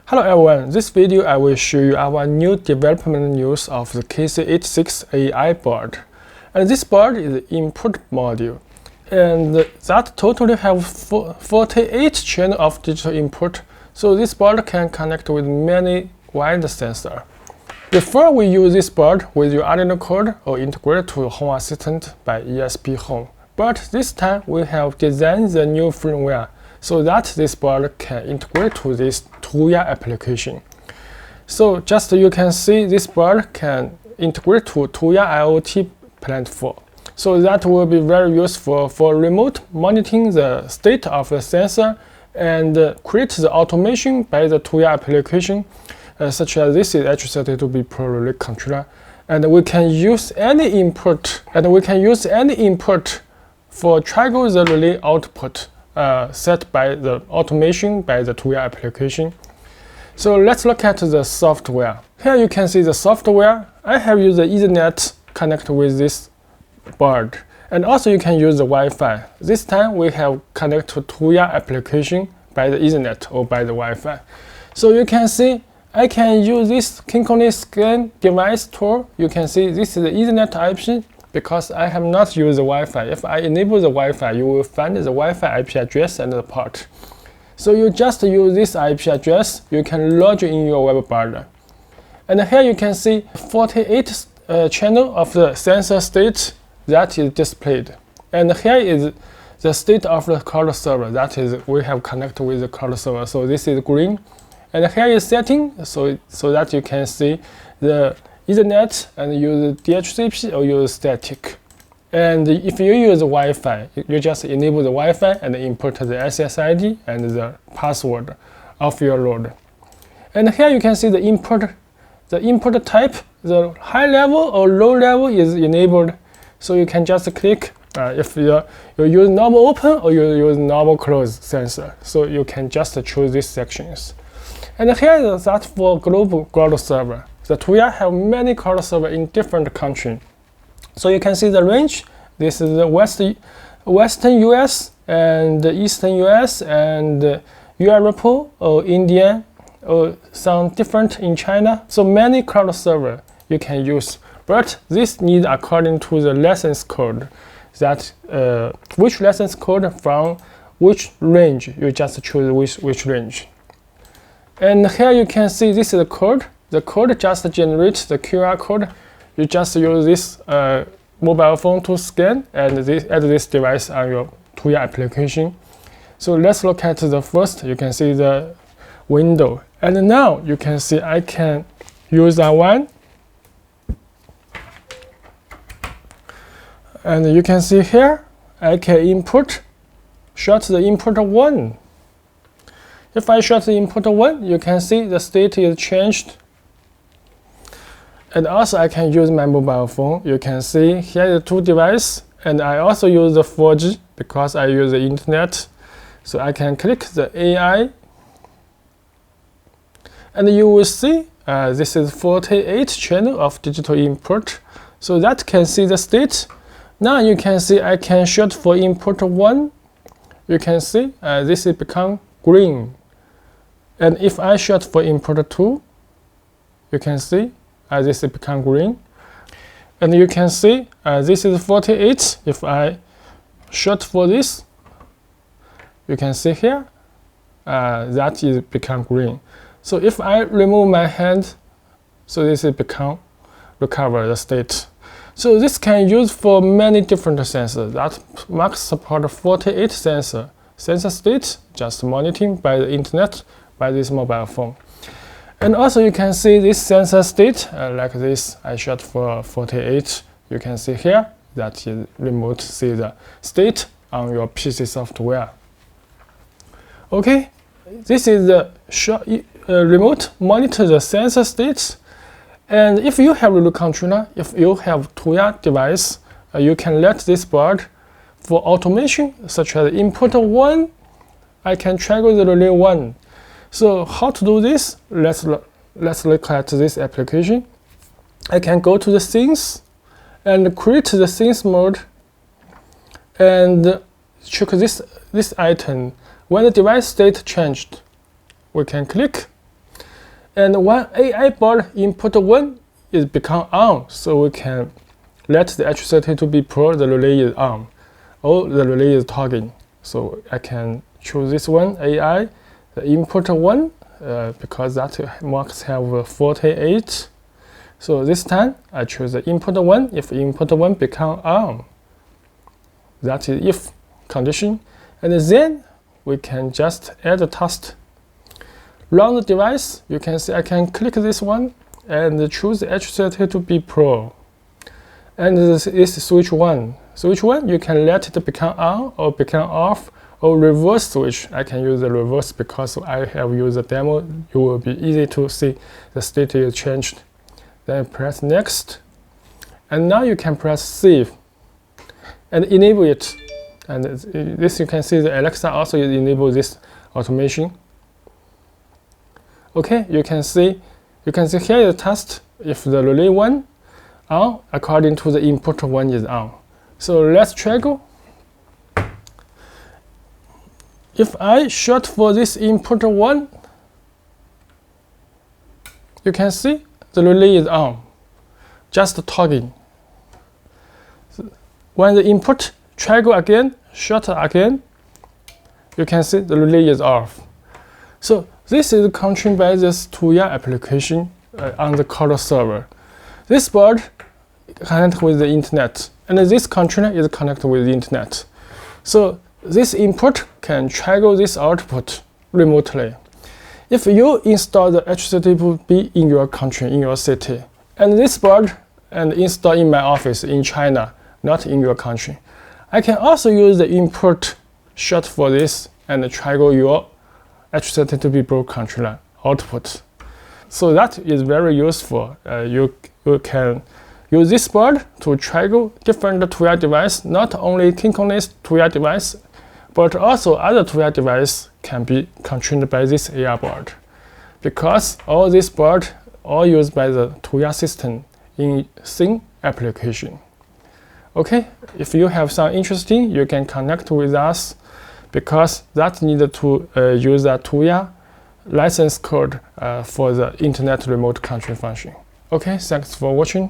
Hello everyone, this video I will show you our new development news of the KC868-AI board. And this board is the input module. And that totally have 48 channels of digital input. So this board can connect with many wide sensors. Before we use this board with your Arduino code or integrate to Home Assistant by ESPHome. But this time we have designed the new firmware so that this board can integrate to this Tuya application. So just you can see this board can integrate to Tuya IoT platform. So that will be very useful for remote monitoring the state of the sensor and create the automation by the Tuya application, such as this is H32B Pro relay controller. And we can use any input, for trigger the relay output set by the automation by the Tuya application. So let's look at the software. Here you can see the software. I have used the Ethernet connect with this board. And also you can use the Wi-Fi. This time we have connect to Tuya application by the Ethernet or by the Wi-Fi. So you can see I can use this Kinkoney scan device tool. You can see this is the Ethernet IP because I have not used the Wi-Fi. If I enable the Wi-Fi, you will find the Wi-Fi IP address and the port. So you just use this IP address, you can log in your web browser. And here you can see 48 channel of the sensor state that is displayed. And here is the state of the cloud server. That is, we have connected with the cloud server. So this is green. And here is setting, so that you can see the Ethernet and use DHCP or use static. And if you use Wi-Fi, you just enable the Wi-Fi and input the SSID and the password of your load. And here you can see the input type, the high level or low level is enabled. So you can just click if you use normal open or you use normal close sensor. So you can just choose these sections. And here is that for global cloud server. The Tuya have many cloud servers in different countries. So you can see the range. This is the Western US and the Eastern US and Europe or India or some different in China. So many cloud servers you can use. But this needs according to the license code. That which license code from which range, you just choose which range. And here you can see this is the code. The code just generates the QR code. You just use this mobile phone to scan and add this device on your Tuya application. So let's look at the first. You can see the window. And now you can see I can use that one. And you can see here, I can shut the input 1. If I shut the input 1, you can see the state is changed. And also I can use my mobile phone. You can see here are 2 devices. And I also use the 4G because I use the internet. So I can click the AI. And you will see this is 48 channel of digital input. So that can see the state. Now you can see I can shut for input 1. You can see this is become green. And if I shut for input 2, you can see this has become green. And you can see this is 48. If I shut for this, you can see here that is become green. So if I remove my hand, so this is become recover the state. So this can use for many different sensors. That max support 48 sensor state, just monitoring by the internet by this mobile phone. And also you can see this sensor state like this. I shut for 48. You can see here that you remote see the state on your PC software. Okay, this is the remote monitor the sensor states. And if you have a relay controller, if you have Tuya device, you can let this board for automation, such as input 1, I can trigger the relay 1. So how to do this? Let's look at this application. I can go to the scenes and create the scenes mode and check this item. When the device state changed, we can click And when AI board input 1 is become on, so we can let the H32 Pro, the relay is on, or the relay is toggling. So I can choose this one, AI, the input 1, because that must have 48. So this time I choose the input 1. If input 1 become on, that is if condition. And then we can just add a task. Run the device. You can see I can click this one and choose H32 Pro. And this is switch 1. Switch 1, you can let it become on or become off, or reverse switch. I can use the reverse because I have used the demo. You will be easy to see the state is changed. Then press next. And now you can press save and enable it. And this you can see the Alexa also enable this automation. Okay, you can see here is the test if the relay 1 on according to the input 1 is on. So let's trigger. If I short for this input 1, you can see the relay is on, just toggling. When the input trigger again, short again, you can see the relay is off. So this is controlled by this Tuya application on the color server. This board connects with the internet, and this controller is connected with the internet. So this input can trigger this output remotely. If you install the H32 in your country, in your city, and this board and install in my office in China, not in your country, I can also use the input short for this and trigger your H32 Pro controller output. So that is very useful. You can use this board to trigger different Tuya device, not only Kinkon's Tuya device, but also other Tuya device can be controlled by this AI board. Because all this board all used by the Tuya system in same application. Okay, if you have some interesting, you can connect with us because that needed to use that Tuya license code for the internet remote control function. Okay, thanks for watching.